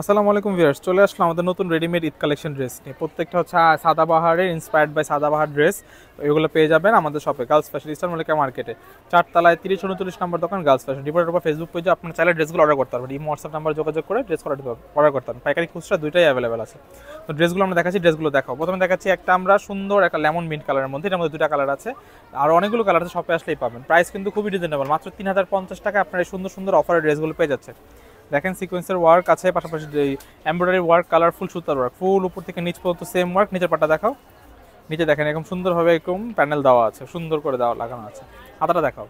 আসসালামু আলাইকুম ভিউয়ার্স, চলে আসলাম আমাদের নতুন রেডিমেড ঈদ কালেকশন ড্রেস নিয়ে। প্রত্যেকটা হচ্ছে সাদাবাহারের ইন্সপায়ার্ড বাই সাদাবাহার ড্রেস। এগুলো পেয়ে যাবেন আমাদের শপে, গার্লস ফ্যাশন, ইস্টার্ন মল্লিকা মার্কেটে, 4 তলায় 3039 নম্বর দোকান, গার্লস ফ্যাশন। ডিপোর্টের উপর ফেসবুক পেজে আপনার চাইলে ড্রেসগুলো অর্ডার করতে পারবেন। ইমো হোয়াটসঅ্যাপ নাম্বার যোগাযোগ করে ড্রেস অর্ডার করতে পারবেন। পাইকারি খুচরা দুইটাই অ্যাভেলেবেল আছে। তো ড্রেসগুলো আমরা দেখাচ্ছি, ড্রেসগুলো দেখাও। প্রথমে দেখাচ্ছি একটা আমরা সুন্দর একটা লেমন মিন্ট কালারের মধ্যে, এটার মধ্যে দুটা কালার আছে, আর অনেকগুলো কালার আছে, শপে আসলেই পাবেন। প্রাইস কিন্তু খুবই রিজনেবল, মাত্র 3050 টাকা আপনার এই সুন্দর সুন্দর অফারের ড্রেসগুলো পেয়ে যাচ্ছে। দেখেন সিকোয়েন্সের ওয়ার্ক আছে, পাশাপাশি এমব্রয়ডারি ওয়ার্ক, কালারফুল সুতার ওয়ার্ক, ফুল উপর থেকে নিচ পর্যন্ত সেম ওয়ার্ক। নিচের পাটা দেখাও, নিচে দেখেন এরকম সুন্দরভাবে এরকম প্যানেল দেওয়া আছে, সুন্দর করে দেওয়া লাগানো আছে। হাতাটা দেখাও,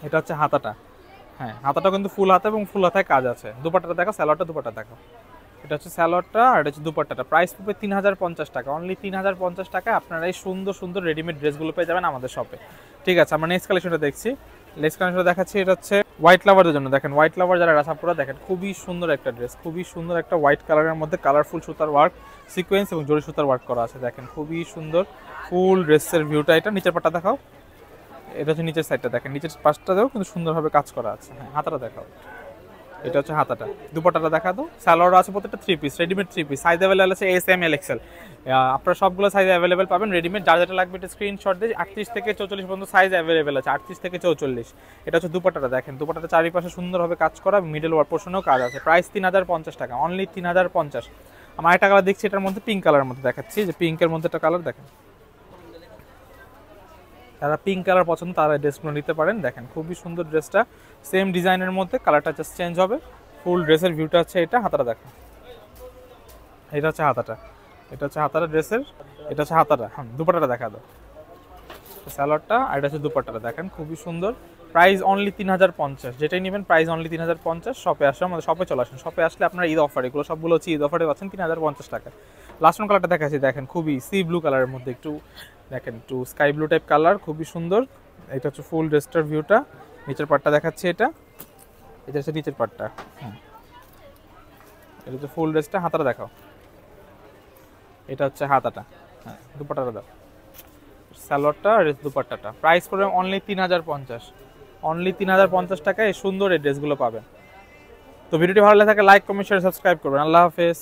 এটা হচ্ছে হাতাটা। হ্যাঁ, হাতাটা কিন্তু ফুল হাতা এবং ফুল হাতায় কাজ আছে। দুপাট্টাটা দেখো, স্যালোয়ারটা দুপাট্টা দেখো। এটা হচ্ছে স্যালোয়ারটা আর এটা হচ্ছে দুপাট্টাটা। প্রাইস পড়বে 3050 টাকা, অনলি 3050 টাকা আপনারা এই সুন্দর সুন্দর রেডিমেড ড্রেসগুলো পেয়ে যাবেন আমাদের শপে। ঠিক আছে, আমরা নেক্সট কালেকশনটা দেখছি। নেক্সট কালেকশনটা দেখাচ্ছি, এটা হচ্ছে হোয়াইট লাভারদের জন্য। দেখেন হোয়াইট লাভার যারা রাসাপুরা, দেখেন খুবই সুন্দর একটা ড্রেস, খুবই সুন্দর একটা হোয়াইট কালারের মধ্যে কালারফুল সুতার ওয়ার্ক, সিকোয়েন্স এবং জরি সুতার ওয়ার্ক করা আছে। দেখেন খুবই সুন্দর ফুল ড্রেসের ভিউটা। এটা নিচের পাটটা দেখাও, এটা হচ্ছে নিচের সাইডটা, দেখেন নিচের পাশটাতেও কিন্তু সুন্দরভাবে কাজ করা আছে। হ্যাঁ, হাতাটা দেখাও, এটা হচ্ছে হাতাটা। দুপাট্টাটা দেখা দাও। সালোয়ার আছে প্রত্যেকটা 3 piece, readymade 3 piece, size available আছে এস এম এল এক্সেল। আপনারা সবগুলো সাইজ অ্যাভেলেবেল পাবেন রেডিমেড। যার যেটা লাগবে এটা স্ক্রিনশট দিয়ে 38 থেকে 44 পর্যন্ত সাইজ অ্যাভেলেবেল আছে, 38 থেকে 44। এটা হচ্ছে দুপাট্টাটা, দেখেন দুপাট্টাটা চারিপাশে সুন্দরভাবে কাজ করা, মিডল ওয়ার পোর্শনেও কাজ আছে। প্রাইস 3050 টাকা, অনলি 3050। আমার একটা কালার দেখছি, এটার মধ্যে পিঙ্ক কালারের মধ্যে দেখাচ্ছি, যে পিঙ্কের মধ্যে একটা কালার দেখেন। যারা পিঙ্ক কালার পছন্দ তারা ড্রেসগুলো নিতে পারেন। দেখেন খুবই সুন্দর ড্রেসটা, সেম ডিজাইনের মধ্যে, কালারটা জাস্ট চেঞ্জ হবে। ফুল ড্রেসের ভিউটা হচ্ছে এটা। হাতাটা দেখো, এটা হচ্ছে হাতাটা, এটা হচ্ছে হাতাটা ড্রেসের, এটা হচ্ছে হাতাটা। হ্যাঁ, দুপাট্টাটা দেখা দাও, স্যালোয়ারটা, আর এটা হচ্ছে দুপাট্টাটা। দেখেন খুবই সুন্দর। প্রাইস অনলি 3050, যেটাই নেবেন প্রাইস অনলি 3050। শপে আসলে আমাদের শপে চলে আসেন। শপে আসলে আপনার ঈদ অফার, এগুলো সবগুলো হচ্ছে ঈদ অফারে পাচ্ছেন 3050 টাকা। লাস্ট ওয়ান কালারটা দেখাচ্ছি, দেখেন খুবই সি ব্লু কালারের মধ্যে, একটু দেখেন একটু স্কাই ব্লু টাইপ কালার, খুবই সুন্দর। এটা হচ্ছে ফুল ড্রেসটার ভিউটা। নিচের পাটটা দেখাচ্ছি, এটা এটা হচ্ছে নিচের পাটটা। হুম, এটা হচ্ছে ফুল ড্রেসটা। হাতাটা দেখাও, এটা হচ্ছে হাতাটা। হ্যাঁ, দুপাট্টাটা দাও, সালোয়ারটা আর দুপাট্টাটা। প্রাইস পড়বে অনলি 3050, অনলি 3050 টাকায় এই সুন্দর এই ড্রেসগুলো পাবেন। তো ভিডিওটি ভালো লাগে থাকে লাইক, কমেন্ট, শেয়ার, সাবস্ক্রাইব করবেন। আল্লাহ হাফেজ।